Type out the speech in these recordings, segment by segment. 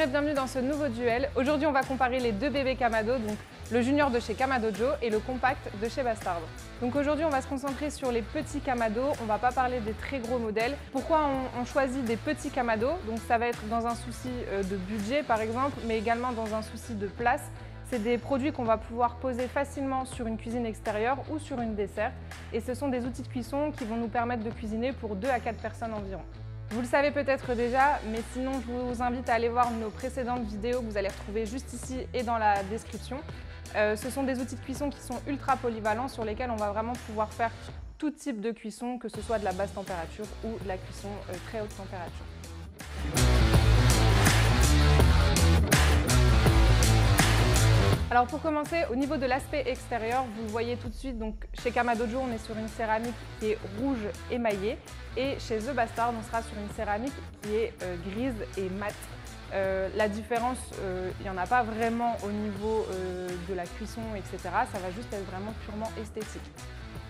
Bonjour et bienvenue dans ce nouveau duel. Aujourd'hui, on va comparer les deux bébés Kamado, donc le junior de chez Kamadojo et le compact de chez Bastard. Donc aujourd'hui, on va se concentrer sur les petits Kamado, on ne va pas parler des très gros modèles. Pourquoi on choisit des petits Kamado? Donc ça va être dans un souci de budget par exemple, mais également dans un souci de place. C'est des produits qu'on va pouvoir poser facilement sur une cuisine extérieure ou sur une dessert. Et ce sont des outils de cuisson qui vont nous permettre de cuisiner pour 2 à 4 personnes environ. Vous le savez peut-être déjà, mais sinon je vous invite à aller voir nos précédentes vidéos que vous allez retrouver juste ici et dans la description. Ce sont des outils de cuisson qui sont ultra polyvalents sur lesquels on va vraiment pouvoir faire tout type de cuisson, que ce soit de la basse température ou de la cuisson très haute température. Alors pour commencer, au niveau de l'aspect extérieur, vous le voyez tout de suite, donc chez Kamadojo, on est sur une céramique qui est rouge émaillée et chez The Bastard, on sera sur une céramique qui est grise et mate. La différence, il n'y en a pas vraiment au niveau de la cuisson, etc. Ça va juste être vraiment purement esthétique.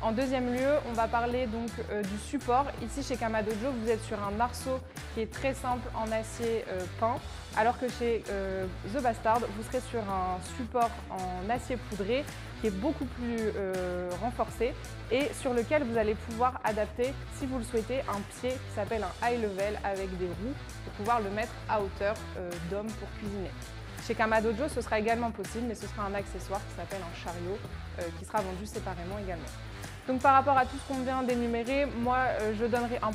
En deuxième lieu, on va parler donc du support. Ici chez Kamadojo, vous êtes sur un arceau qui est très simple en acier peint, alors que chez The Bastard, vous serez sur un support en acier poudré qui est beaucoup plus renforcé et sur lequel vous allez pouvoir adapter, si vous le souhaitez, un pied qui s'appelle un high level avec des roues pour pouvoir le mettre à hauteur d'homme pour cuisiner. Chez Kamadojo, ce sera également possible, mais ce sera un accessoire qui s'appelle un chariot qui sera vendu séparément également. Donc par rapport à tout ce qu'on vient d'énumérer, moi je donnerai un +1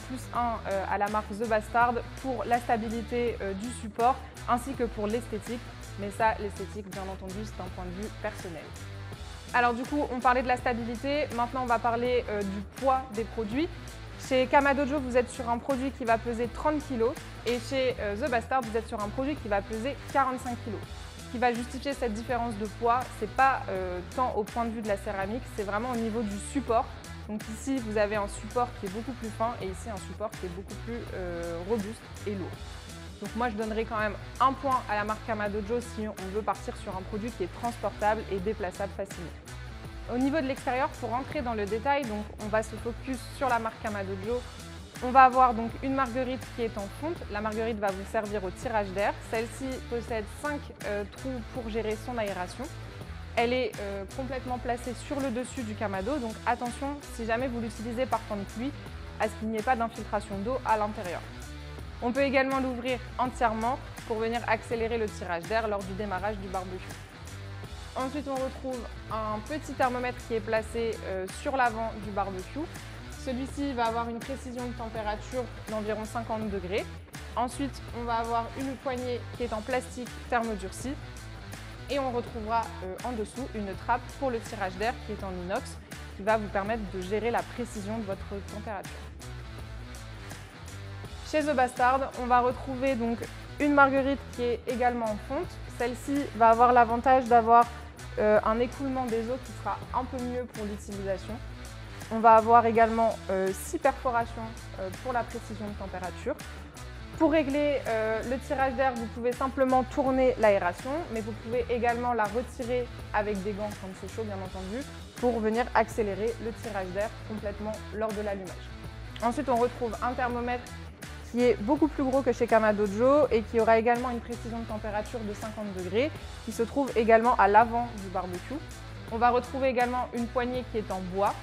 à la marque The Bastard pour la stabilité du support ainsi que pour l'esthétique. Mais ça, l'esthétique, bien entendu, c'est un point de vue personnel. Alors du coup, on parlait de la stabilité, maintenant on va parler du poids des produits. Chez Kamadojo, vous êtes sur un produit qui va peser 30 kg et chez The Bastard, vous êtes sur un produit qui va peser 45 kg. Ce qui va justifier cette différence de poids, c'est pas tant au point de vue de la céramique, c'est vraiment au niveau du support. Donc ici, vous avez un support qui est beaucoup plus fin et ici un support qui est beaucoup plus robuste et lourd. Donc moi, je donnerai quand même un point à la marque Kamadojo si on veut partir sur un produit qui est transportable et déplaçable facilement. Au niveau de l'extérieur, pour rentrer dans le détail, donc on va se focus sur la marque Kamadojo. On va avoir donc une marguerite qui est en fonte. La marguerite va vous servir au tirage d'air. Celle-ci possède 5 trous pour gérer son aération. Elle est complètement placée sur le dessus du Kamado, donc attention si jamais vous l'utilisez par temps de pluie, à ce qu'il n'y ait pas d'infiltration d'eau à l'intérieur. On peut également l'ouvrir entièrement pour venir accélérer le tirage d'air lors du démarrage du barbecue. Ensuite, on retrouve un petit thermomètre qui est placé sur l'avant du barbecue. Celui-ci va avoir une précision de température d'environ 50 degrés. Ensuite, on va avoir une poignée qui est en plastique thermodurci. Et on retrouvera en dessous une trappe pour le tirage d'air qui est en inox, qui va vous permettre de gérer la précision de votre température. Chez The Bastard, on va retrouver donc une marguerite qui est également en fonte. Celle-ci va avoir l'avantage d'avoir un écoulement des eaux qui sera un peu mieux pour l'utilisation. On va avoir également 6 perforations pour la précision de température. Pour régler le tirage d'air, vous pouvez simplement tourner l'aération, mais vous pouvez également la retirer avec des gants quand c'est chaud, bien entendu, pour venir accélérer le tirage d'air complètement lors de l'allumage. Ensuite, on retrouve un thermomètre qui est beaucoup plus gros que chez Kamadojo et qui aura également une précision de température de 50 degrés, qui se trouve également à l'avant du barbecue. On va retrouver également une poignée qui est en bois.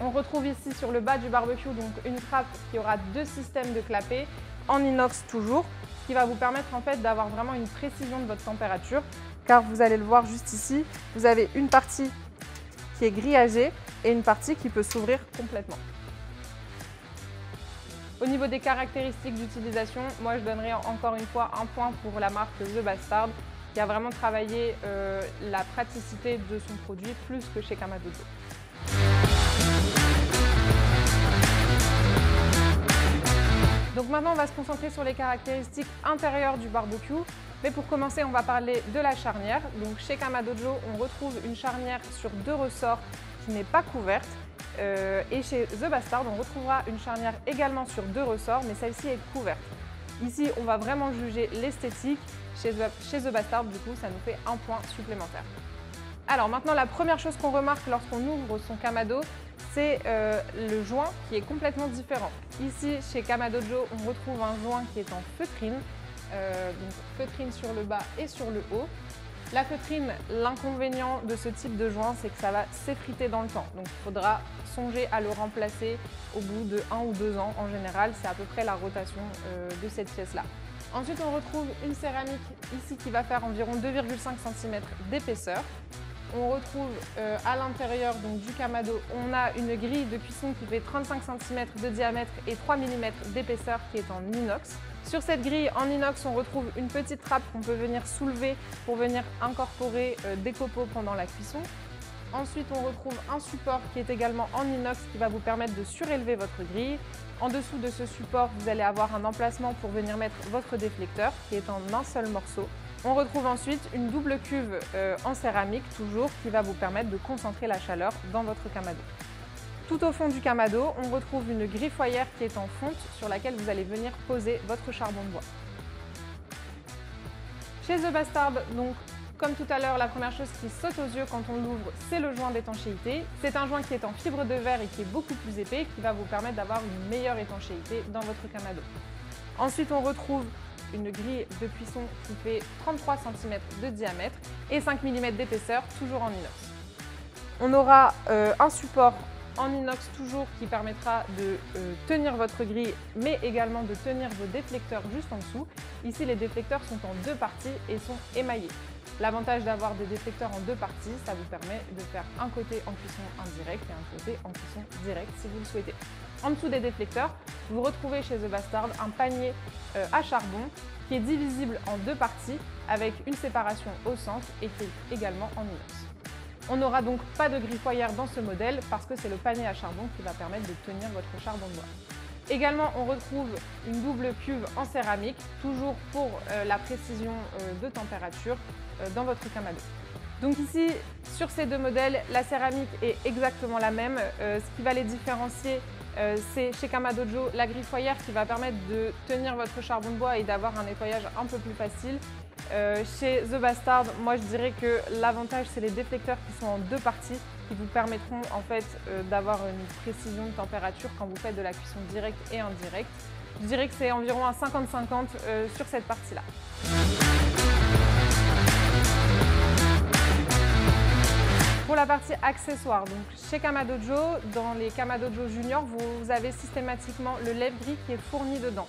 On retrouve ici sur le bas du barbecue donc une trappe qui aura 2 systèmes de clapets, en inox toujours, ce qui va vous permettre en fait d'avoir vraiment une précision de votre température, car vous allez le voir juste ici, vous avez une partie qui est grillagée et une partie qui peut s'ouvrir complètement. Au niveau des caractéristiques d'utilisation, moi je donnerai encore une fois un point pour la marque The Bastard, qui a vraiment travaillé la praticité de son produit plus que chez Kamadojo. Donc maintenant, on va se concentrer sur les caractéristiques intérieures du barbecue. Mais pour commencer, on va parler de la charnière. Donc chez Kamadojo, on retrouve une charnière sur 2 ressorts qui n'est pas couverte. Et chez The Bastard, on retrouvera une charnière également sur 2 ressorts, mais celle-ci est couverte. Ici, on va vraiment juger l'esthétique. Chez The Bastard, du coup, ça nous fait un point supplémentaire. Alors maintenant, la première chose qu'on remarque lorsqu'on ouvre son Kamado, c'est le joint qui est complètement différent. Ici, chez Kamadojo, on retrouve un joint qui est en feutrine. donc feutrine sur le bas et sur le haut. La feutrine, l'inconvénient de ce type de joint, c'est que ça va s'effriter dans le temps. Donc il faudra songer à le remplacer au bout de 1 ou 2 ans. En général, c'est à peu près la rotation de cette pièce-là. Ensuite, on retrouve une céramique ici qui va faire environ 2,5 cm d'épaisseur. On retrouve à l'intérieur du kamado, on a une grille de cuisson qui fait 35 cm de diamètre et 3 mm d'épaisseur qui est en inox. Sur cette grille en inox, on retrouve une petite trappe qu'on peut venir soulever pour venir incorporer des copeaux pendant la cuisson. Ensuite, on retrouve un support qui est également en inox qui va vous permettre de surélever votre grille. En dessous de ce support, vous allez avoir un emplacement pour venir mettre votre déflecteur qui est en un seul morceau. On retrouve ensuite une double cuve en céramique toujours qui va vous permettre de concentrer la chaleur dans votre kamado. Tout au fond du kamado, on retrouve une griffoyère qui est en fonte sur laquelle vous allez venir poser votre charbon de bois. Chez The Bastard, donc, comme tout à l'heure, la première chose qui saute aux yeux quand on l'ouvre, c'est le joint d'étanchéité. C'est un joint qui est en fibre de verre et qui est beaucoup plus épais, qui va vous permettre d'avoir une meilleure étanchéité dans votre kamado. Ensuite, on retrouve une grille de cuisson qui fait 33 cm de diamètre et 5 mm d'épaisseur, toujours en inox. On aura un support en inox toujours qui permettra de tenir votre grille, mais également de tenir vos déflecteurs juste en dessous. Ici, les déflecteurs sont en 2 parties et sont émaillés. L'avantage d'avoir des déflecteurs en 2 parties, ça vous permet de faire un côté en cuisson indirecte et un côté en cuisson directe si vous le souhaitez. En dessous des déflecteurs, vous retrouvez chez The Bastard un panier à charbon qui est divisible en 2 parties avec une séparation au centre et qui est également en inox. On n'aura donc pas de griffoyère dans ce modèle parce que c'est le panier à charbon qui va permettre de tenir votre charbon de bois. Également, on retrouve une double cuve en céramique, toujours pour la précision de température dans votre kamado. Donc ici, sur ces 2 modèles, la céramique est exactement la même. Ce qui va les différencier, c'est chez Kamadojo la griffoyère qui va permettre de tenir votre charbon de bois et d'avoir un nettoyage un peu plus facile. Chez The Bastard, moi je dirais que l'avantage c'est les déflecteurs qui sont en 2 parties qui vous permettront en fait d'avoir une précision de température quand vous faites de la cuisson directe et indirecte. Je dirais que c'est environ un 50-50 sur cette partie-là. Pour la partie accessoires, donc chez Kamadojo, dans les Kamadojo Junior, vous avez systématiquement le lève-grille qui est fourni dedans.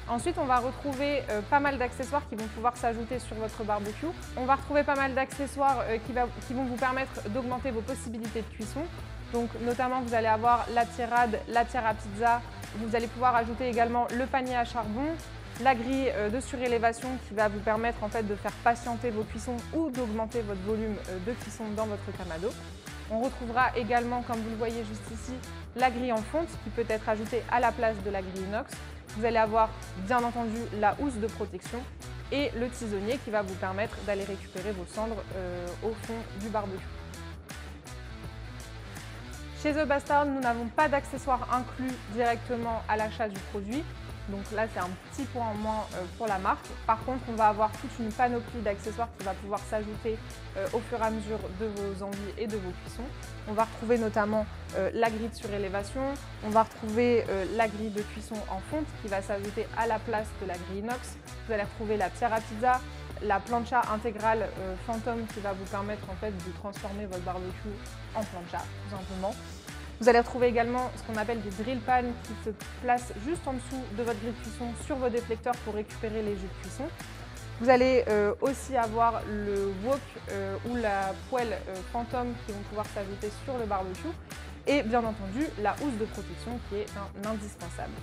Ensuite, on va retrouver pas mal d'accessoires qui vont pouvoir s'ajouter sur votre barbecue. On va retrouver pas mal d'accessoires qui vont vous permettre d'augmenter vos possibilités de cuisson. Donc, notamment, vous allez avoir la tirade, la tiare à pizza. Vous allez pouvoir ajouter également le panier à charbon, la grille de surélévation qui va vous permettre en fait de faire patienter vos cuissons ou d'augmenter votre volume de cuisson dans votre kamado. On retrouvera également, comme vous le voyez juste ici, la grille en fonte qui peut être ajoutée à la place de la grille inox. Vous allez avoir bien entendu la housse de protection et le tisonnier qui va vous permettre d'aller récupérer vos cendres au fond du barbecue. Chez The Bastard, nous n'avons pas d'accessoires inclus directement à l'achat du produit. Donc là, c'est un petit point en moins pour la marque. Par contre, on va avoir toute une panoplie d'accessoires qui va pouvoir s'ajouter au fur et à mesure de vos envies et de vos cuissons. On va retrouver notamment la grille de surélévation, on va retrouver la grille de cuisson en fonte qui va s'ajouter à la place de la grille inox. Vous allez retrouver la tiare à pizza, la plancha intégrale Phantom qui va vous permettre en fait de transformer votre barbecue en plancha, tout simplement. Vous allez retrouver également ce qu'on appelle des drill pans qui se placent juste en dessous de votre grille de cuisson sur vos déflecteurs pour récupérer les jus de cuisson. Vous allez aussi avoir le wok ou la poêle Phantom qui vont pouvoir s'ajouter sur le barbecue et bien entendu la housse de protection qui est un indispensable.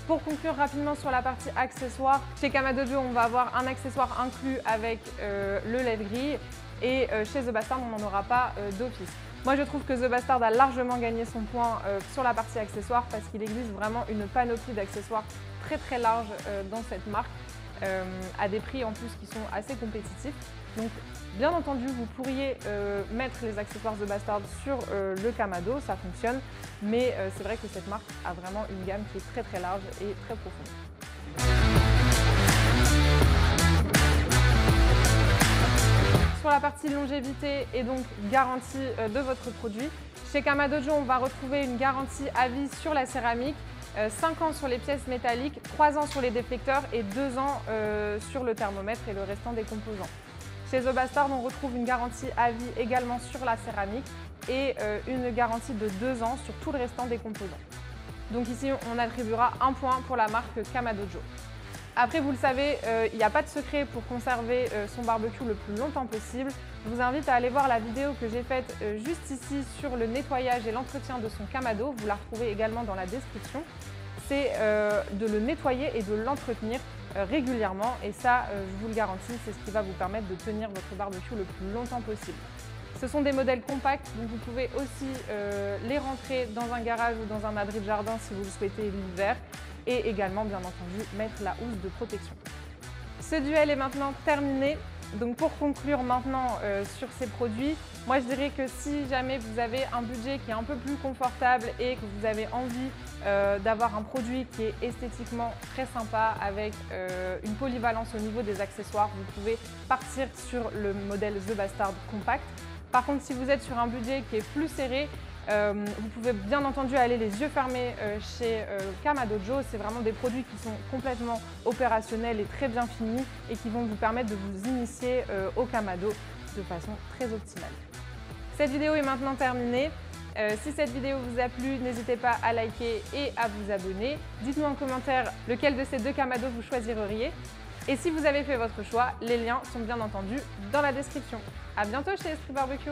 Pour conclure rapidement sur la partie accessoires, chez Kamadojo on va avoir un accessoire inclus avec le lève-grille et chez The Bastard on n'en aura pas d'office. Moi, je trouve que The Bastard a largement gagné son point sur la partie accessoires parce qu'il existe vraiment une panoplie d'accessoires très large dans cette marque à des prix en plus qui sont assez compétitifs. Donc, bien entendu, vous pourriez mettre les accessoires The Bastard sur le kamado, ça fonctionne, mais c'est vrai que cette marque a vraiment une gamme qui est très large et très profonde. Sur la partie longévité et donc garantie de votre produit, chez Kamadojo, on va retrouver une garantie à vie sur la céramique 5 ans sur les pièces métalliques, 3 ans sur les déflecteurs et 2 ans sur le thermomètre et le restant des composants. Chez The Bastard, on retrouve une garantie à vie également sur la céramique et une garantie de 2 ans sur tout le restant des composants. Donc ici, on attribuera 1 point pour la marque Kamadojo. Après, vous le savez, il n'y a pas de secret pour conserver son barbecue le plus longtemps possible. Je vous invite à aller voir la vidéo que j'ai faite juste ici sur le nettoyage et l'entretien de son Kamado. Vous la retrouvez également dans la description. C'est de le nettoyer et de l'entretenir régulièrement. Et ça, je vous le garantis, c'est ce qui va vous permettre de tenir votre barbecue le plus longtemps possible. Ce sont des modèles compacts, donc vous pouvez aussi les rentrer dans un garage ou dans un abri de jardin si vous le souhaitez l'hiver. Et également, bien entendu, mettre la housse de protection. Ce duel est maintenant terminé. Donc pour conclure maintenant sur ces produits, moi je dirais que si jamais vous avez un budget qui est un peu plus confortable et que vous avez envie d'avoir un produit qui est esthétiquement très sympa avec une polyvalence au niveau des accessoires, vous pouvez partir sur le modèle The Bastard Compact. Par contre, si vous êtes sur un budget qui est plus serré, vous pouvez bien entendu aller les yeux fermés chez Kamadojo. C'est vraiment des produits qui sont complètement opérationnels et très bien finis et qui vont vous permettre de vous initier au Kamado de façon très optimale. Cette vidéo est maintenant terminée. Si cette vidéo vous a plu, n'hésitez pas à liker et à vous abonner. Dites-nous en commentaire lequel de ces 2 Kamados vous choisiriez. Et si vous avez fait votre choix, les liens sont bien entendu dans la description. À bientôt chez Esprit Barbecue.